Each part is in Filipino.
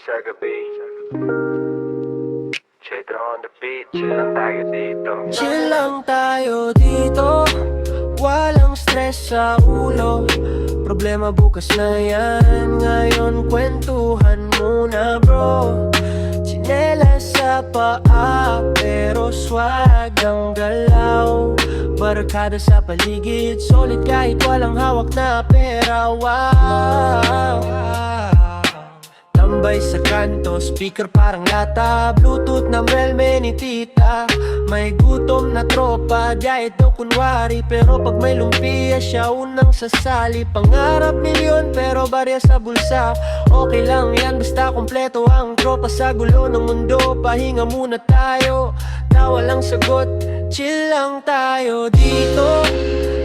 sa gabi. Cheddar on the beat, chill lang tayo dito. Chill lang tayo dito, walang stress sa ulo. Problema bukas na yan, ngayon kwentuhan muna bro. Tsinelas sa paa, pero swag ang galaw. Barkada sa paligid, solid kahit walang hawak na pera. Wow. Tambay sa kanto, speaker parang lata. Bluetooth na melme ni tita. May gutom na tropa, diet daw kunwari. Pero pag may lumpia siya unang sasali. Pangarap milyon pero barya sa bulsa. Okay lang yan basta kompleto ang tropa. Sa gulo ng mundo, pahinga muna tayo. Tawa lang sagot, chill lang tayo dito.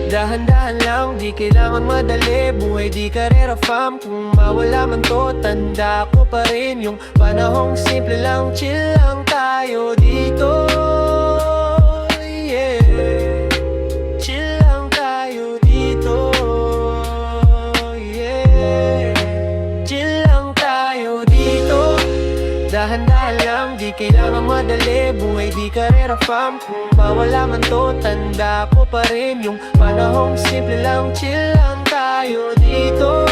Dahan-dahan lang, di kailangan madali. Buhay di karera fam, kung mawala man to, tanda ko pa rin yung panahong simple lang. Chill lang tayo dito, yeah. Chill lang tayo dito, yeah. Chill lang tayo dito. Dahan-dahan lang, di kailangan madali. Buhay di karera fam, kung mawala man to, tanda ko pa rin yung panahong simple lang. Chill lang tayo dito.